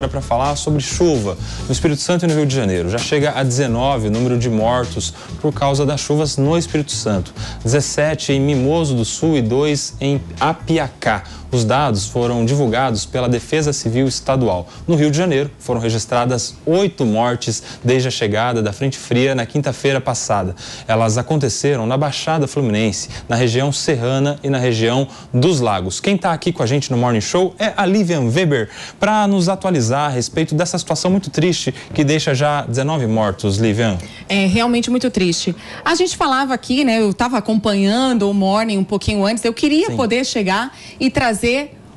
Para falar sobre chuva no Espírito Santo e no Rio de Janeiro. Já chega a 19 o número de mortos por causa das chuvas no Espírito Santo. 17 em Mimoso do Sul e 2 em Apiacá. Os dados foram divulgados pela Defesa Civil Estadual. No Rio de Janeiro, foram registradas 8 mortes desde a chegada da frente fria na quinta-feira passada. Elas aconteceram na Baixada Fluminense, na região serrana e na região dos Lagos. Quem está aqui com a gente no Morning Show é a Lívia Weber, para nos atualizar a respeito dessa situação muito triste que deixa já 19 mortos, Lívia. É realmente muito triste. A gente falava aqui, né, eu estava acompanhando o Morning um pouquinho antes, eu queria poder chegar e trazer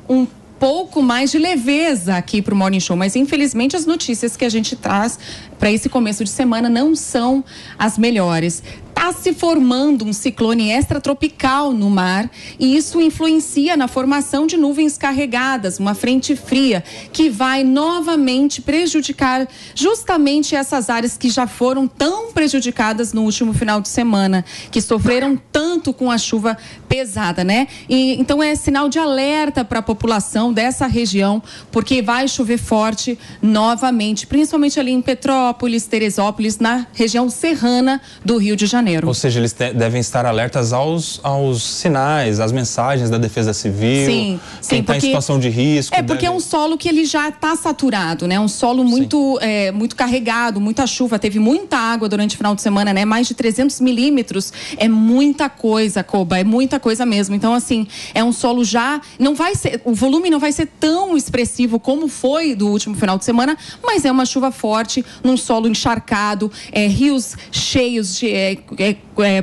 um pouco mais de leveza aqui para o Morning Show, mas infelizmente as notícias que a gente traz para esse começo de semana não são as melhores. Está se formando um ciclone extratropical no mar e isso influencia na formação de nuvens carregadas, uma frente fria que vai novamente prejudicar justamente essas áreas que já foram tão prejudicadas no último final de semana, que sofreram tanto com a chuva pesada, né? E então é sinal de alerta para a população dessa região, porque vai chover forte novamente, principalmente ali em Petrópolis, Teresópolis, na região serrana do Rio de Janeiro. Ou seja, eles devem estar alertas aos sinais, às mensagens da Defesa Civil. Sim, quem está em situação de risco. Porque é um solo que ele já está saturado, né? Um solo muito, muito carregado, muita chuva, teve muita água durante o final de semana, né? Mais de 300 milímetros, é muita coisa, Coba, é muita coisa mesmo. Então, assim, é um solo já, não vai ser, o volume não vai ser tão expressivo como foi do último final de semana, mas é uma chuva forte, num solo encharcado, rios cheios de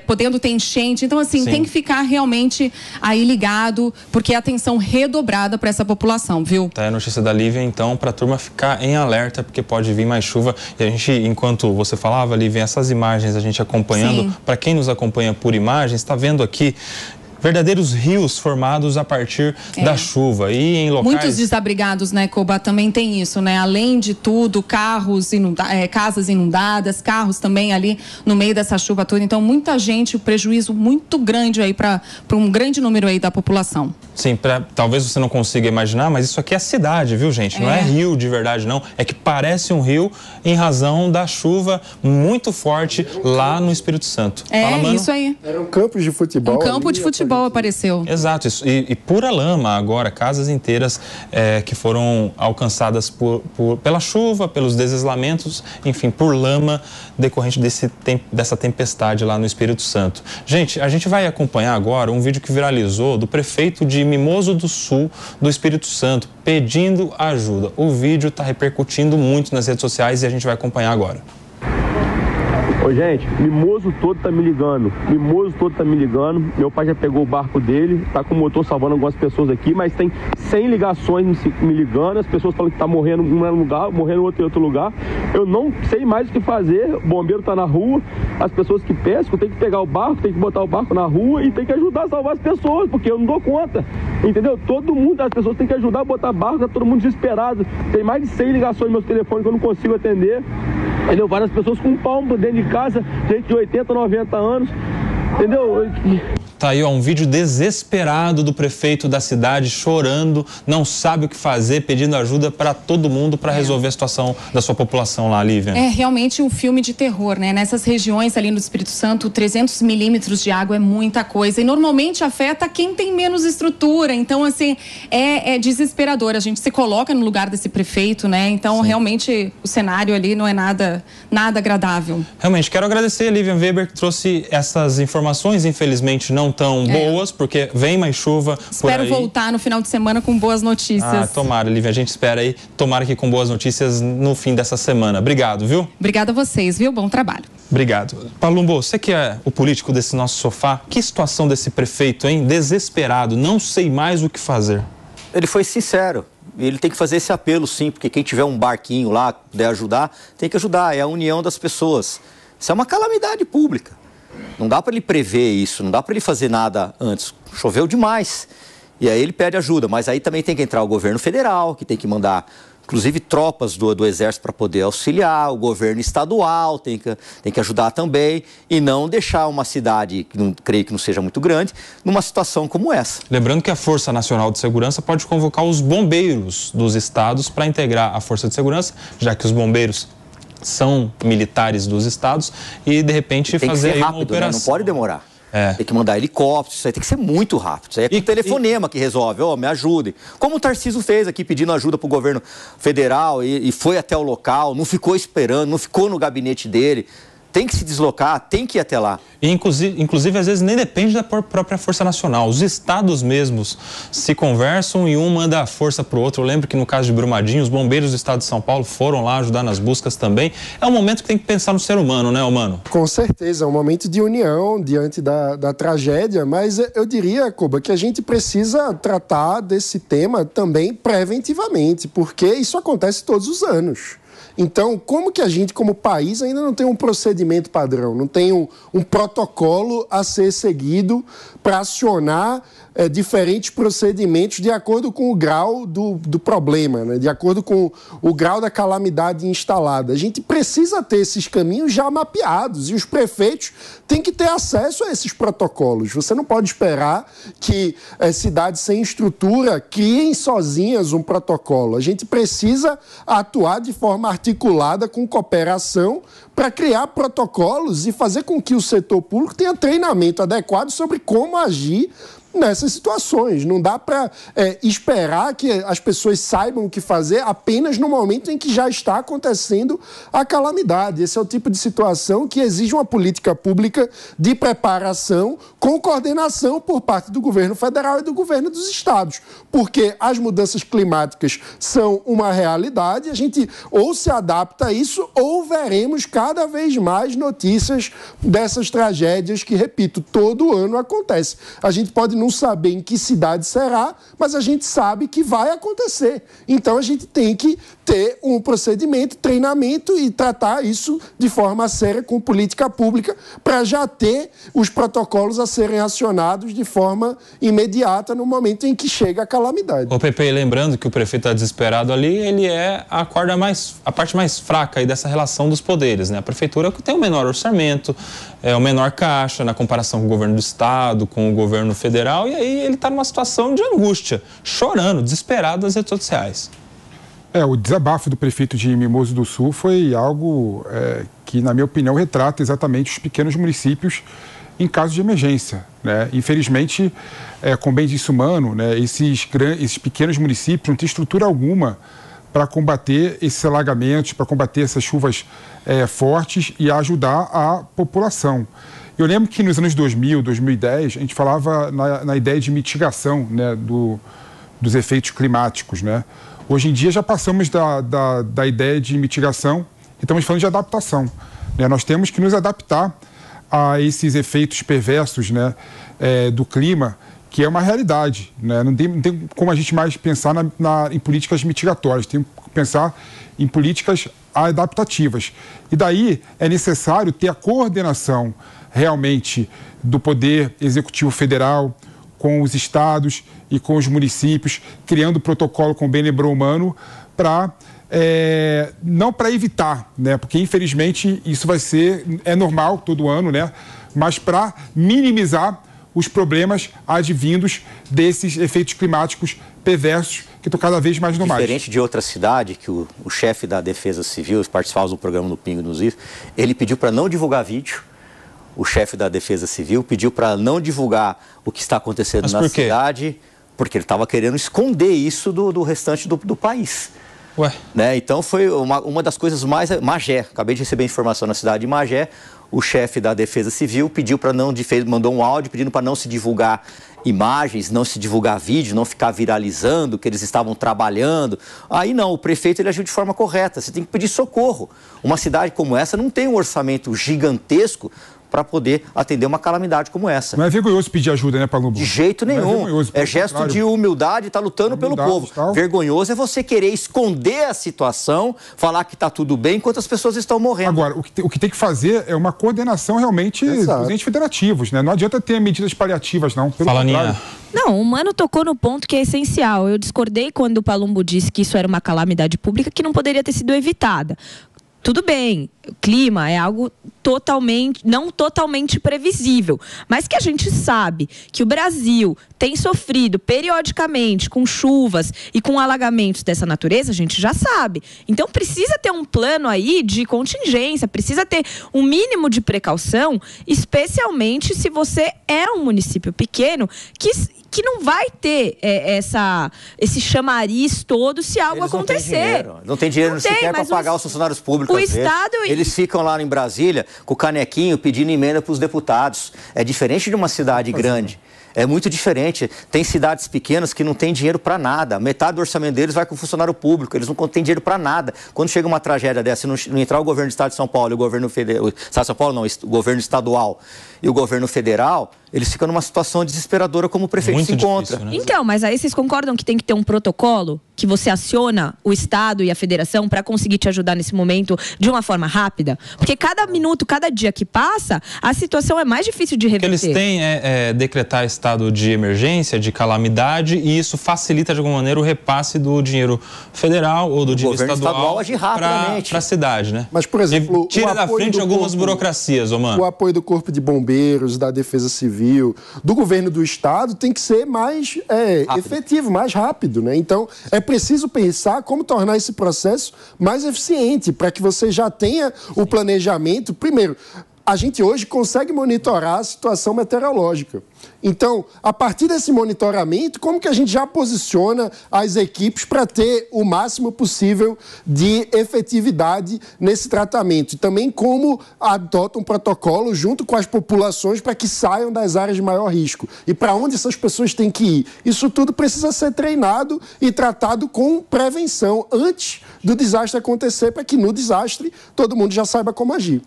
podendo ter enchente. Então, assim, tem que ficar realmente aí ligado, porque a atenção redobrada para essa população, viu? Tá, é a notícia da Lívia, então, para a turma ficar em alerta, porque pode vir mais chuva. E a gente, enquanto você falava, Lívia, essas imagens a gente acompanhando, para quem nos acompanha por imagens, está vendo aqui verdadeiros rios formados a partir da chuva e em locais... Muitos desabrigados, né, Coba, também tem isso, né? Além de tudo, carros casas inundadas, carros também ali no meio dessa chuva toda. Então, muita gente, um prejuízo muito grande aí para um grande número aí da população. Sim, talvez você não consiga imaginar, mas isso aqui é cidade, viu, gente? Não é rio de verdade, não. É que parece um rio em razão da chuva muito forte lá no Espírito Santo. Fala, mano. Isso aí. Era um campo de futebol. Um campo de futebol apareceu. Exato, isso. E pura lama agora, casas inteiras que foram alcançadas pela chuva, pelos deslizamentos, enfim, por lama decorrente dessa tempestade lá no Espírito Santo. Gente, a gente vai acompanhar agora um vídeo que viralizou do prefeito de Mimoso do Sul, do Espírito Santo, pedindo ajuda. O vídeo está repercutindo muito nas redes sociais e a gente vai acompanhar agora. Ô, gente, Mimoso todo tá me ligando. Mimoso todo tá me ligando. Meu pai já pegou o barco dele, tá com o motor salvando algumas pessoas aqui, mas tem 100 ligações me ligando. As pessoas falam que tá morrendo em um lugar, morrendo em outro lugar. Eu não sei mais o que fazer. O bombeiro tá na rua. As pessoas que pescam tem que pegar o barco, tem que botar o barco na rua e tem que ajudar a salvar as pessoas, porque eu não dou conta. Entendeu? Todo mundo, as pessoas têm que ajudar a botar barco, tá todo mundo desesperado. Tem mais de 100 ligações no meu telefone que eu não consigo atender. Entendeu? Várias pessoas com palmo dentro de casa, gente de 80, 90 anos, entendeu? Tá aí, ó, um vídeo desesperado do prefeito da cidade chorando, não sabe o que fazer, pedindo ajuda para todo mundo para resolver a situação da sua população lá, Lívia. É realmente um filme de terror, né? Nessas regiões ali no Espírito Santo, 300 milímetros de água é muita coisa e normalmente afeta quem tem menos estrutura. Então, assim, é desesperador. A gente se coloca no lugar desse prefeito, né? Então, realmente, o cenário ali não é nada agradável. Realmente, quero agradecer a Lívia Weber que trouxe essas informações, infelizmente não tão boas, porque vem mais chuva por aí. Espero voltar no final de semana com boas notícias. Tomara, Lívia, a gente espera aí, tomara que com boas notícias no fim dessa semana. Obrigado, viu? Obrigada a vocês, viu? Bom trabalho. Obrigado. Palumbo, você que é o político desse nosso sofá, que situação desse prefeito, hein? Desesperado, não sei mais o que fazer. Ele foi sincero. Ele tem que fazer esse apelo, sim, porque quem tiver um barquinho lá, puder ajudar, tem que ajudar. É a união das pessoas. Isso é uma calamidade pública. Não dá para ele prever isso, não dá para ele fazer nada antes. Choveu demais. E aí ele pede ajuda, mas aí também tem que entrar o governo federal, que tem que mandar inclusive tropas do Exército para poder auxiliar, o governo estadual tem que ajudar também, e não deixar uma cidade, que não creio que não seja muito grande, numa situação como essa. Lembrando que a Força Nacional de Segurança pode convocar os bombeiros dos estados para integrar a Força de Segurança, já que os bombeiros são militares dos estados, e de repente fazer aí uma operação. Né? Não pode demorar. Tem que mandar helicópteros, isso aí tem que ser muito rápido. Isso aí é com telefonema que resolve, me ajudem. Como o Tarcísio fez aqui, pedindo ajuda para o governo federal e foi até o local, não ficou esperando, não ficou no gabinete dele. Tem que se deslocar, tem que ir até lá. E inclusive, às vezes, nem depende da própria Força Nacional. Os estados mesmos se conversam e um manda a força para o outro. Eu lembro que no caso de Brumadinho, os bombeiros do estado de São Paulo foram lá ajudar nas buscas também. É um momento que tem que pensar no ser humano, né, Mano? Com certeza, é um momento de união diante da tragédia, mas eu diria, Cuba, que a gente precisa tratar desse tema também preventivamente, porque isso acontece todos os anos. Então, como que a gente, como país, ainda não tem um procedimento padrão, não tem um protocolo a ser seguido para acionar diferentes procedimentos de acordo com o grau do problema, né? De acordo com o grau da calamidade instalada. A gente precisa ter esses caminhos já mapeados e os prefeitos têm que ter acesso a esses protocolos. Você não pode esperar que cidades sem estrutura criem sozinhas um protocolo. A gente precisa atuar de forma articulada com cooperação para criar protocolos e fazer com que o setor público tenha treinamento adequado sobre como agir nessas situações. Não dá para esperar que as pessoas saibam o que fazer apenas no momento em que já está acontecendo a calamidade. Esse é o tipo de situação que exige uma política pública de preparação com coordenação por parte do governo federal e do governo dos estados, porque as mudanças climáticas são uma realidade, a gente ou se adapta a isso ou veremos cada vez mais notícias dessas tragédias que, repito, todo ano acontece. A gente pode não saber em que cidade será, mas a gente sabe que vai acontecer. Então a gente tem que ter um procedimento, treinamento e tratar isso de forma séria com política pública para já ter os protocolos a serem acionados de forma imediata no momento em que chega a calamidade. Ô Pepe, lembrando que o prefeito está desesperado ali, ele é a parte mais fraca aí dessa relação dos poderes, né? A prefeitura tem o menor orçamento, o menor caixa na comparação com o governo do estado, com o governo federal, e aí ele está numa situação de angústia, chorando, desesperado nas redes sociais. O desabafo do prefeito de Mimoso do Sul foi algo que, na minha opinião, retrata exatamente os pequenos municípios em caso de emergência, né? Infelizmente, como bem disse o Mano, né, esses pequenos municípios não têm estrutura alguma para combater esses alagamentos, para combater essas chuvas fortes e ajudar a população. Eu lembro que nos anos 2000, 2010, a gente falava na ideia de mitigação, né, dos efeitos climáticos, né? Hoje em dia já passamos da ideia de mitigação e estamos falando de adaptação, né? Nós temos que nos adaptar a esses efeitos perversos, né, do clima, que é uma realidade, né? Não tem como a gente mais pensar em políticas mitigatórias, tem que pensar em políticas adaptativas. E daí é necessário ter a coordenação realmente do Poder Executivo Federal com os estados e com os municípios, criando protocolo, como bem lembrou o Mano, para não para evitar, né? Porque infelizmente isso é normal todo ano, né? Mas para minimizar os problemas advindos desses efeitos climáticos perversos que estão cada vez mais normais. Diferente de outra cidade, que o chefe da Defesa Civil, participava do programa no Pingo nos Is, ele pediu para não divulgar vídeo. O chefe da Defesa Civil pediu para não divulgar o que está acontecendo na cidade, porque ele estava querendo esconder isso do restante do país. Ué? Né? Então foi uma das coisas mais... Magé, acabei de receber informação na cidade de Magé, o chefe da Defesa Civil pediu para não... mandou um áudio pedindo para não se divulgar imagens, não se divulgar vídeo, não ficar viralizando que eles estavam trabalhando. Aí não, o prefeito ele agiu de forma correta, você tem que pedir socorro. Uma cidade como essa não tem um orçamento gigantesco para poder atender uma calamidade como essa. Não é vergonhoso pedir ajuda, né, Palumbo? De jeito nenhum. É gesto de humildade, está lutando pelo povo. Tal. Vergonhoso é você querer esconder a situação, falar que está tudo bem, enquanto as pessoas estão morrendo. Agora, o que tem que fazer é uma coordenação realmente dos entes federativos, né? Não adianta ter medidas paliativas, não. Fala, Aninha. Não, o Mano tocou no ponto que é essencial. Eu discordei quando o Palumbo disse que isso era uma calamidade pública que não poderia ter sido evitada. Tudo bem, o clima é algo não totalmente previsível, mas que a gente sabe que o Brasil tem sofrido periodicamente com chuvas e com alagamentos dessa natureza, a gente já sabe. Então precisa ter um plano aí de contingência, precisa ter um mínimo de precaução, especialmente se você é um município pequeno que não vai ter esse chamariz todo se algo acontecer. Não tem dinheiro sequer para pagar os funcionários públicos. O Estado... Eles ficam lá em Brasília com o canequinho pedindo emenda para os deputados. É diferente de uma cidade grande. É muito diferente. Tem cidades pequenas que não têm dinheiro para nada. Metade do orçamento deles vai com o funcionário público. Eles não têm dinheiro para nada. Quando chega uma tragédia dessa, não entrar o governo do Estado de São Paulo e o governo federal... O Estado de São Paulo não, o governo estadual e o governo federal, eles ficam numa situação desesperadora como o prefeito muito se encontra. Difícil, né? Então, mas aí vocês concordam que tem que ter um protocolo que você aciona o Estado e a Federação para conseguir te ajudar nesse momento de uma forma rápida? Porque cada minuto, cada dia que passa, a situação é mais difícil de reverter. O que eles têm é decretar estado de emergência, de calamidade, e isso facilita de alguma maneira o repasse do dinheiro federal ou do dinheiro estadual agir rapidamente para a cidade, né? Mas, por exemplo, tira da frente algumas burocracias, mano. O apoio do Corpo de Bombeiros, da Defesa Civil, do governo do Estado tem que ser mais efetivo, mais rápido, né? Então, é preciso pensar como tornar esse processo mais eficiente, para que você já tenha o planejamento. Primeiro, a gente hoje consegue monitorar a situação meteorológica. Então, a partir desse monitoramento, como que a gente já posiciona as equipes para ter o máximo possível de efetividade nesse tratamento? E também como adota um protocolo junto com as populações para que saiam das áreas de maior risco. E para onde essas pessoas têm que ir? Isso tudo precisa ser treinado e tratado com prevenção antes do desastre acontecer, para que no desastre todo mundo já saiba como agir.